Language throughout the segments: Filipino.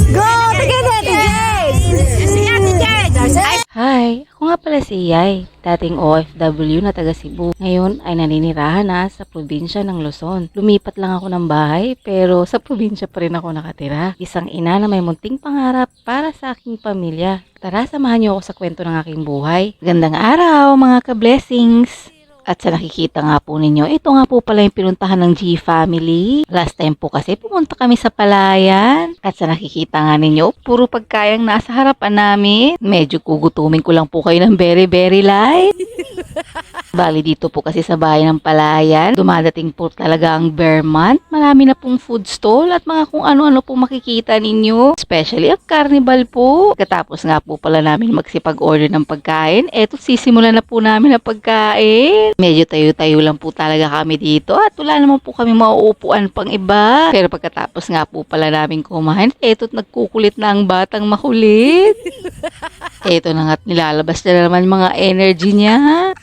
Go! Tignan natin, Jade! Si Ate Jade! Hi, ako nga pala si Yay, dating OFW na taga Cebu. Ngayon ay naninirahan na sa probinsya ng Luzon. Lumipat lang ako ng bahay pero sa probinsya pa rin ako nakatira. Isang ina na may munting pangarap para sa aking pamilya. Tara, samahan niyo ako sa kwento ng aking buhay. Gandang araw mga ka-blessings! At sa nakikita nga po ninyo, ito nga po pala yung pinuntahan ng G Family. Last time po kasi pumunta kami sa Palayan. At sa nakikita nga ninyo, puro pagkayang nasa harapan namin. Medyo kugutumin ko lang po kayo ng very very light. Bali dito po kasi sa bahay ng Palayan, dumadating po talaga ang bear month. Marami na pong food stall at mga kung ano-ano po makikita ninyo. Especially ang carnival po. Katapos nga po pala namin magsipag-order ng pagkain, eto sisimulan na po namin ang pagkain. Medyo tayo-tayo lang po talaga kami dito at wala naman po kami mauupuan pang iba. Pero pagkatapos nga po pala namin kumain, eto't nagkukulit na ang batang makulit. Eto na nga't nilalabas na naman mga energy niya.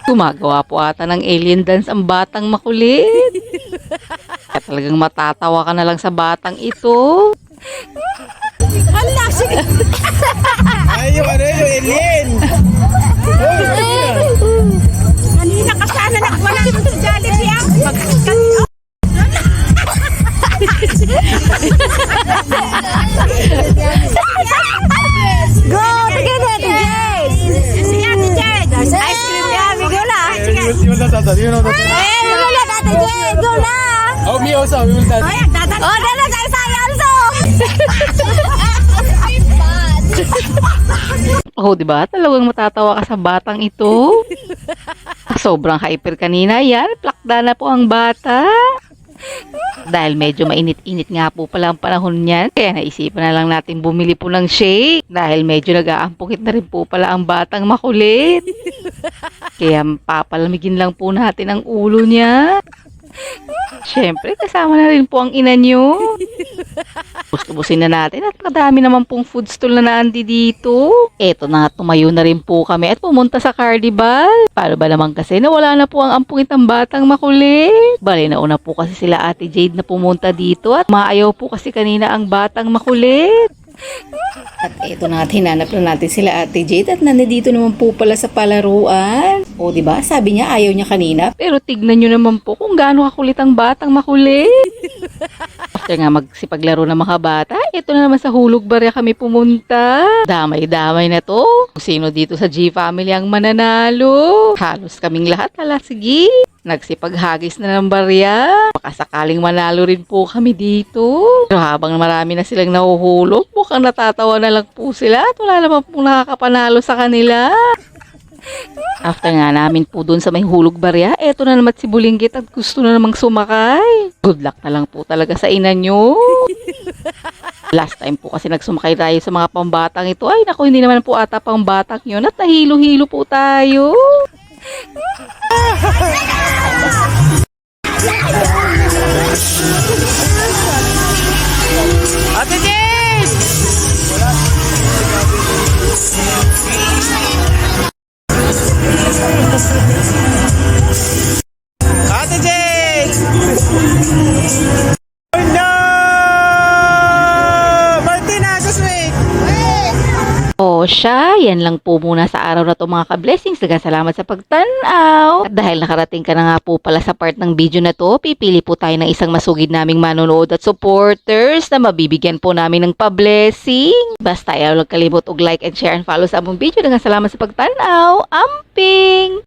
Gumagawa po ata ng alien dance ang batang makulit. Kaya talagang matatawa ka na lang sa batang ito. Hala, sige! Ay, yung alien! Kanina ka sana wala dun sa Jollibee ah. Go! Tignan natin, Jade! Si Ate Jade! Ice cream yummy! Go na! You will not dance. You will not dance. Eh, wala Ate Jade! Go na! Oh, me also. We will dance. Oh, dala tayo sa also! Oh, di ba? Talagang matatawa ka sa batang ito. Sobrang hyper kanina. Yan, plakda na po ang bata. Dahil medyo mainit-init nga po pala ang panahon niyan. Kaya naisipan na lang natin bumili po ng shake. Dahil medyo nag-aampukit na rin po pala ang batang makulit. Kaya papalamigin lang po natin ang ulo niya. Siyempre, kasama na rin po ang ina nyo. Gusto-busin na natin at kadami naman pong food stall na naandi dito. Eto na nga, tumayo na rin po kami at pumunta sa carnival. Paano ba naman kasi nawala na po ang ampungit ng batang makulit. Bali, nauna po kasi sila Ate Jade na pumunta dito at maayaw po kasi kanina ang batang makulit. At eto na nga, hinanap na natin sila Ate Jade at nandito naman po pala sa palaruan. O diba, sabi niya ayaw niya kanina. Pero tignan nyo naman po kung gaano kakulit ang batang makulit. After nga magsipaglaro ng mga bata, eto na naman sa hulog barya kami pumunta. Damay-damay na to. Kung sino dito sa G Family ang mananalo. Halos kaming lahat, hala sige. Nagsipaghagis na ng barya. Makasakaling manalo rin po kami dito. Pero habang marami na silang nahuhulog, mukhang natatawa na lang po sila at wala naman po nakakapanalo sa kanila. After nga namin po dun sa may hulog barya, eto na naman si Bulinggit at gusto na namang sumakay. Good luck na lang po talaga sa ina nyo. Last time po kasi nagsumakay tayo sa mga pambatang ito. Ay naku, hindi naman po ata pambatang yun at nahilo-hilo po tayo. Ate Jade! Ate Jade! Oh no! Martina, just wait! O siya, yan lang po muna sa araw na to mga ka-blessings. Daghang salamat sa pagtanaw. At dahil nakarating ka na nga po pala sa part ng video na to, pipili po tayo ng isang masugid naming manonood at supporters na mabibigyan po namin ng pa-blessing. Basta ayaw lang kalimot og like and share and follow sa among video. Daghang salamat sa pagtanaw. Amping!